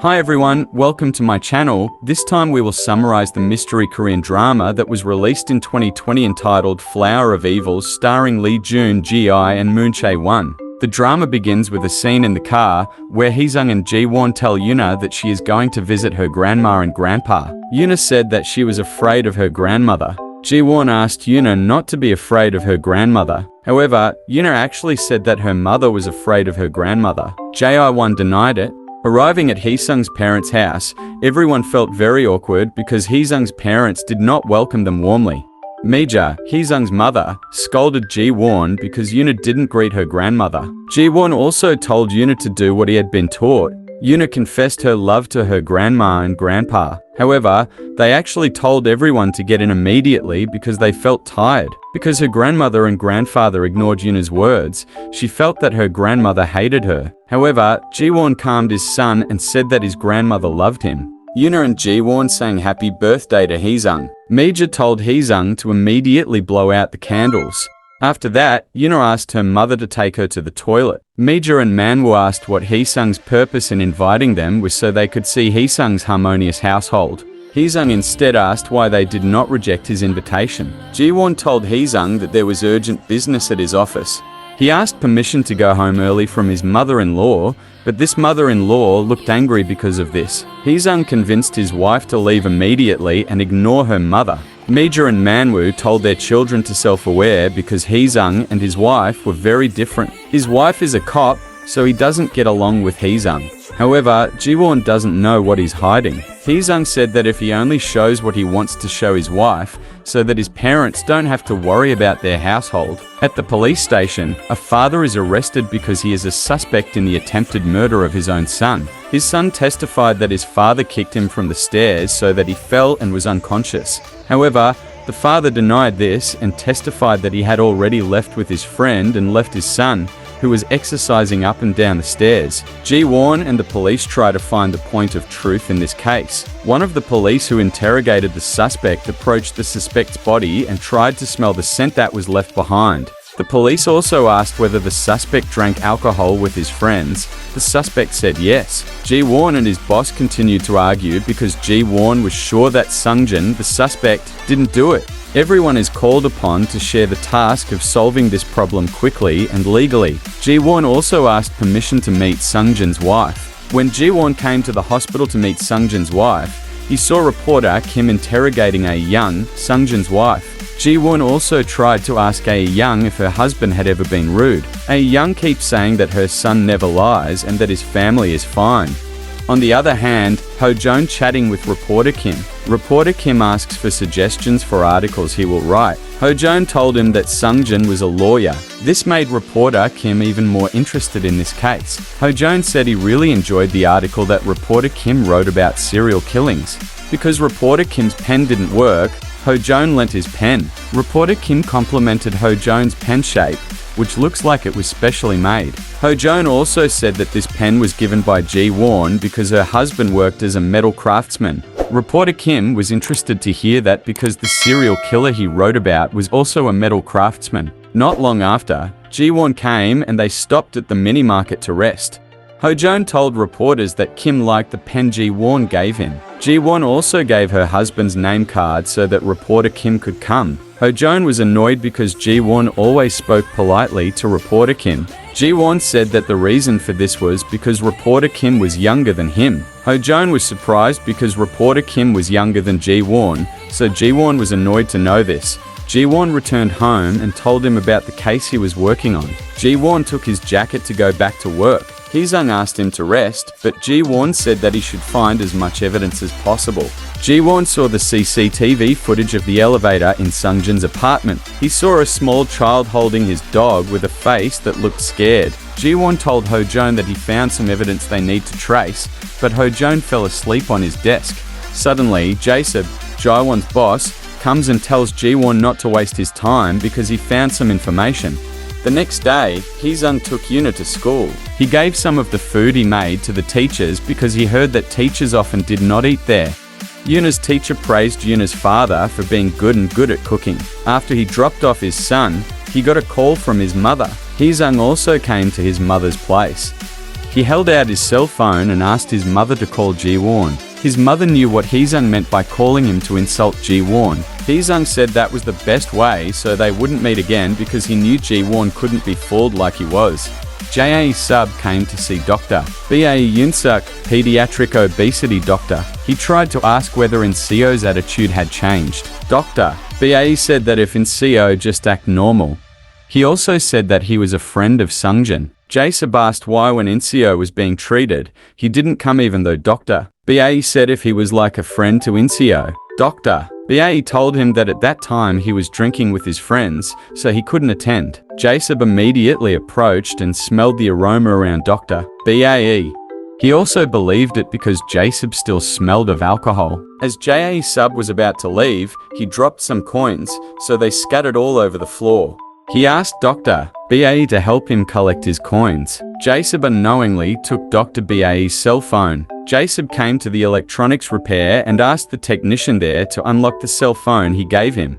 Hi everyone, welcome to my channel. This time we will summarize the mystery Korean drama that was released in 2020 entitled Flower of Evils, starring Lee Joon-Gi and Moon Chae-Won. The drama begins with a scene in the car where Hee-Sung and Chae-Won tell Yoona that she is going to visit her grandma and grandpa. Yoona said that she was afraid of her grandmother. Chae-Won asked Yoona not to be afraid of her grandmother. However, Yoona actually said that her mother was afraid of her grandmother. Chae-Won denied it. Arriving at Hee-Sung's parents' house, everyone felt very awkward because Hee-Sung's parents did not welcome them warmly. Mija, Hee-Sung's mother, scolded Chae-Won because Yoona didn't greet her grandmother. Chae-Won also told Yoona to do what he had been taught. Yoona confessed her love to her grandma and grandpa. However, they actually told everyone to get in immediately because they felt tired. Because her grandmother and grandfather ignored Yoona's words, she felt that her grandmother hated her. However, Chae-Won calmed his son and said that his grandmother loved him. Yoona and Chae-Won sang happy birthday to Hee-Sung. Mija told Hee-Sung to immediately blow out the candles. After that, Yoona asked her mother to take her to the toilet. Mija and Manwoo asked what Hee-Sung's purpose in inviting them was so they could see Hee-Sung's harmonious household. Hee-Sung instead asked why they did not reject his invitation. Chae-Won told Hee-Sung that there was urgent business at his office. He asked permission to go home early from his mother-in-law, but this mother-in-law looked angry because of this. Hee-Sung convinced his wife to leave immediately and ignore her mother. Mija and Manwoo told their children to self-aware because Hee-Sung and his wife were very different. His wife is a cop, so he doesn't get along with Hee-Sung. However, Chae-Won doesn't know what he's hiding. Hee-Sung said that if he only shows what he wants to show his wife, so that his parents don't have to worry about their household. At the police station, a father is arrested because he is a suspect in the attempted murder of his own son. His son testified that his father kicked him from the stairs so that he fell and was unconscious. However, the father denied this and testified that he had already left with his friend and left his son, who was exercising up and down the stairs. Chae-Won and the police try to find the point of truth in this case. One of the police who interrogated the suspect approached the suspect's body and tried to smell the scent that was left behind. The police also asked whether the suspect drank alcohol with his friends. The suspect said yes. Chae-Won and his boss continued to argue because Chae-Won was sure that Sung-jin, the suspect, didn't do it. Everyone is called upon to share the task of solving this problem quickly and legally. Chae-Won also asked permission to meet Sung-jin's wife. When Chae-Won came to the hospital to meet Sung-jin's wife, he saw reporter Kim interrogating A-Young, Sung-jin's wife. Chae-Won also tried to ask A-Young if her husband had ever been rude. A-Young keeps saying that her son never lies and that his family is fine. On the other hand, Ho-Joon chatting with reporter Kim. Reporter Kim asks for suggestions for articles he will write. Ho-Joon told him that Sung-jin was a lawyer. This made reporter Kim even more interested in this case. Ho-Joon said he really enjoyed the article that reporter Kim wrote about serial killings. Because reporter Kim's pen didn't work, Ho-Joon lent his pen. Reporter Kim complimented Ho-Joon's pen shape, which looks like it was specially made. Ho-Joon also said that this pen was given by Chae-Won because her husband worked as a metal craftsman. Reporter Kim was interested to hear that because the serial killer he wrote about was also a metal craftsman. Not long after, Chae-Won came and they stopped at the mini-market to rest. Ho-Joon told reporters that Kim liked the pen Chae-Won gave him. Chae-Won also gave her husband's name card so that reporter Kim could come. Ho-Joon was annoyed because Chae-Won always spoke politely to reporter Kim. Chae-Won said that the reason for this was because reporter Kim was younger than him. Ho-Joon was surprised because reporter Kim was younger than Chae-Won, so Chae-Won was annoyed to know this. Chae-Won returned home and told him about the case he was working on. Chae-Won took his jacket to go back to work. Hee-Sung asked him to rest, but Chae-Won said that he should find as much evidence as possible. Chae-Won saw the CCTV footage of the elevator in Sung-jin's apartment. He saw a small child holding his dog with a face that looked scared. Chae-Won told Ho-Joon that he found some evidence they need to trace, but Ho-Joon fell asleep on his desk. Suddenly, Jae-sub, Chae-Won's boss, comes and tells Chae-Won not to waste his time because he found some information. The next day, Hee-Sung took Yoona to school. He gave some of the food he made to the teachers because he heard that teachers often did not eat there. Yoona's teacher praised Yoona's father for being good at cooking. After he dropped off his son, he got a call from his mother. Hee-Sung also came to his mother's place. He held out his cell phone and asked his mother to call Chae-Won. His mother knew what Hee-Sung meant by calling him to insult Chae-Won. Hee-Sung said that was the best way so they wouldn't meet again because he knew Chae-Won couldn't be fooled like he was. Jae-sub came to see Dr. Baek Hee-Sung, pediatric obesity doctor. He tried to ask whether Inseo's attitude had changed. Dr. Baek said that if Inseo just act normal. He also said that he was a friend of Sungjin. Jae-sub asked why when Inseo was being treated, he didn't come even though Dr. Baek said if he was like a friend to Inseo. Dr. Baek told him that at that time he was drinking with his friends, so he couldn't attend. Jae-sub immediately approached and smelled the aroma around Dr. Baek. He also believed it because Jae-sub still smelled of alcohol. As Jae-sub was about to leave, he dropped some coins, so they scattered all over the floor. He asked Dr. Baek to help him collect his coins. Jae-sub unknowingly took Dr. Baek's cell phone. Jae-sub came to the electronics repair and asked the technician there to unlock the cell phone he gave him.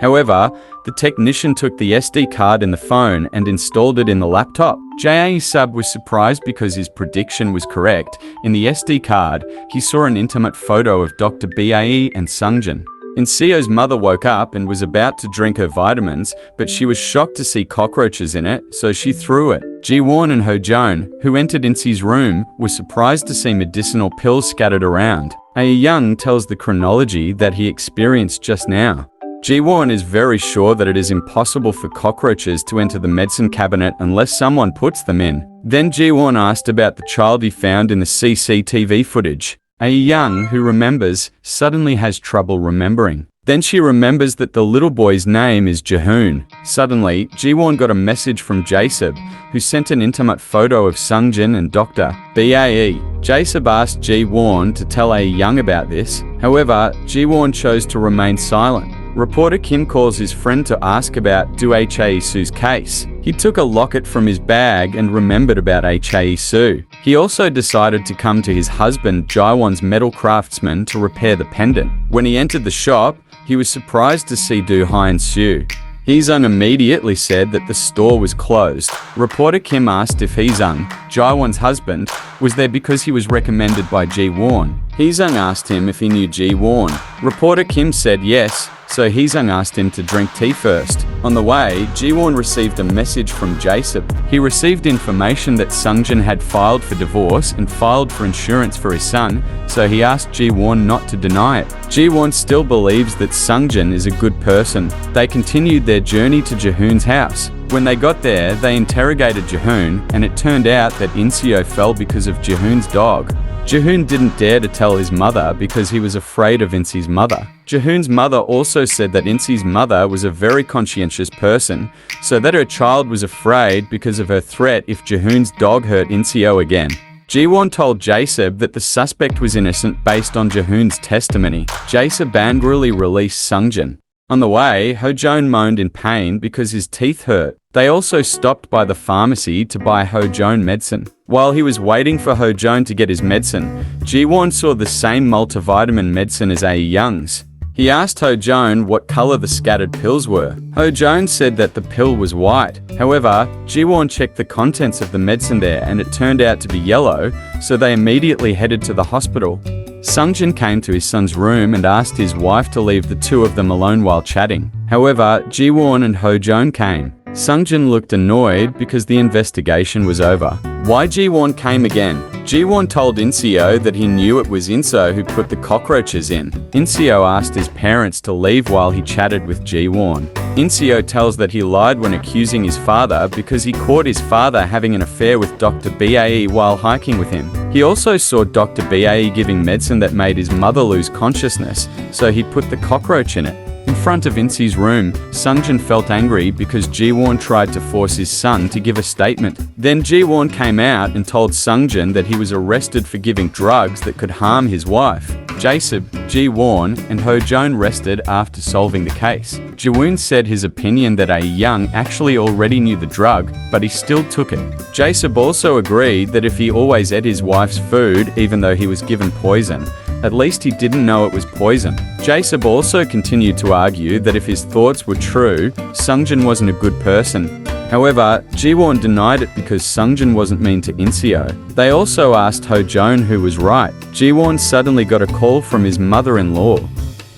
However, the technician took the SD card in the phone and installed it in the laptop. Jae-sub was surprised because his prediction was correct. In the SD card, he saw an intimate photo of Dr. Baek and Sungjin. Inseo's mother woke up and was about to drink her vitamins, but she was shocked to see cockroaches in it, so she threw it. Chae-Won and Ho-Joon, who entered Inseo's room, were surprised to see medicinal pills scattered around. Chae-Young tells the chronology that he experienced just now. Chae-Won is very sure that it is impossible for cockroaches to enter the medicine cabinet unless someone puts them in. Then Chae-Won asked about the child he found in the CCTV footage. Chae-Young, who remembers, suddenly has trouble remembering. Then she remembers that the little boy's name is Jaehoon. Suddenly, Chae-Won got a message from Jae-sub, who sent an intimate photo of Sungjin and Dr. Baek. Jae-sub asked Chae-Won to tell Chae-Young about this. However, Chae-Won chose to remain silent. Reporter Kim calls his friend to ask about Chae-Su's case. He took a locket from his bag and remembered about Chae-Su. He also decided to come to his husband Jae-Won's metal craftsman to repair the pendant. When he entered the shop, he was surprised to see Do-Hyun and Sue. Hee-Sung immediately said that the store was closed. Reporter Kim asked if Hee-Sung, Jae-Won's husband, was there because he was recommended by Chae-Won. Hee-Sung asked him if he knew Chae-Won. Reporter Kim said yes, so Hee-Sung asked him to drink tea first. On the way, Chae-Won received a message from Jae-sub. He received information that Sungjin had filed for divorce and filed for insurance for his son, so he asked Chae-Won not to deny it. Chae-Won still believes that Sungjin is a good person. They continued their journey to Jaehoon's house. When they got there, they interrogated Jaehoon, and it turned out that Inseo fell because of Jaehoon's dog. Jaehoon didn't dare to tell his mother because he was afraid of Inseo's mother. Jaehoon's mother also said that Inseo's mother was a very conscientious person, so that her child was afraid because of her threat if Jaehoon's dog hurt Inseo again. Chae-Won told Jae-sub that the suspect was innocent based on Jaehoon's testimony. Jae-sub angrily released Sungjin. On the way, Ho-Joon moaned in pain because his teeth hurt. They also stopped by the pharmacy to buy Ho-Joon medicine. While he was waiting for Ho-Joon to get his medicine, Chae-Won saw the same multivitamin medicine as Chae-Young's. He asked Ho-Joon what color the scattered pills were. Ho-Joon said that the pill was white. However, Chae-Won checked the contents of the medicine there and it turned out to be yellow, so they immediately headed to the hospital. Sungjin came to his son's room and asked his wife to leave the two of them alone while chatting. However, Chae-Won and Ho-Joon came. Sungjin looked annoyed because the investigation was over. Why Chae-Won came again? Chae-Won told Inseo that he knew it was Inseo who put the cockroaches in. Inseo asked his parents to leave while he chatted with Chae-Won. Inseo tells that he lied when accusing his father because he caught his father having an affair with Dr. Baek while hiking with him. He also saw Dr. Baek giving medicine that made his mother lose consciousness, so he put the cockroach in it. In front of Inseo's room, Sungjin felt angry because Chae-Won tried to force his son to give a statement. Then Chae-Won came out and told Sungjin that he was arrested for giving drugs that could harm his wife. Jae-sub, Chae-Won, and Ho-Joon rested after solving the case. Jae-Woon said his opinion that Chae-Young actually already knew the drug, but he still took it. Jae-sub also agreed that if he always ate his wife's food, even though he was given poison, at least he didn't know it was poison. Jae-sub also continued to argue that if his thoughts were true, Sungjin wasn't a good person. However, Ji-Won denied it because Sungjin wasn't mean to Inseo. They also asked Ho-Joon who was right. Ji-Won suddenly got a call from his mother-in-law.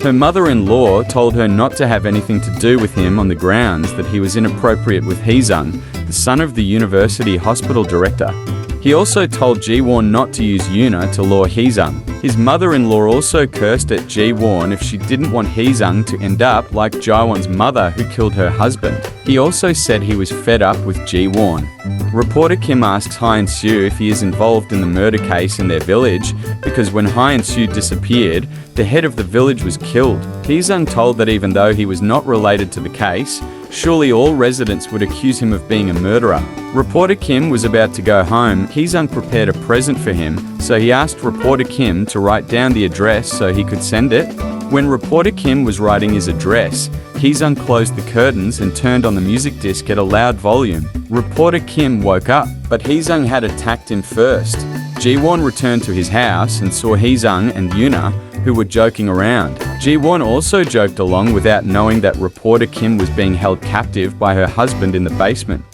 Her mother-in-law told her not to have anything to do with him on the grounds that he was inappropriate with Hee-Sung, the son of the university hospital director. He also told Ji-Won not to use Yoona to lure Hee-Sung. His mother-in-law also cursed at Ji-Won if she didn't want Hee-Sung to end up like Jae-Won's mother who killed her husband. He also said he was fed up with Ji-Won. Reporter Kim asks Hye-In-Soo if he is involved in the murder case in their village, because when Hye-In-Soo disappeared, the head of the village was killed. Hee-Sung told that even though he was not related to the case, surely all residents would accuse him of being a murderer. Reporter Kim was about to go home. Hee-Sung prepared a present for him, so he asked Reporter Kim to write down the address so he could send it. When Reporter Kim was writing his address, Hee-Sung closed the curtains and turned on the music disc at a loud volume. Reporter Kim woke up, but Hee-Sung had attacked him first. Ji-Won returned to his house and saw Hee-Sung and Yoona, who were joking around. Ji-Won also joked along without knowing that Reporter Kim was being held captive by her husband in the basement.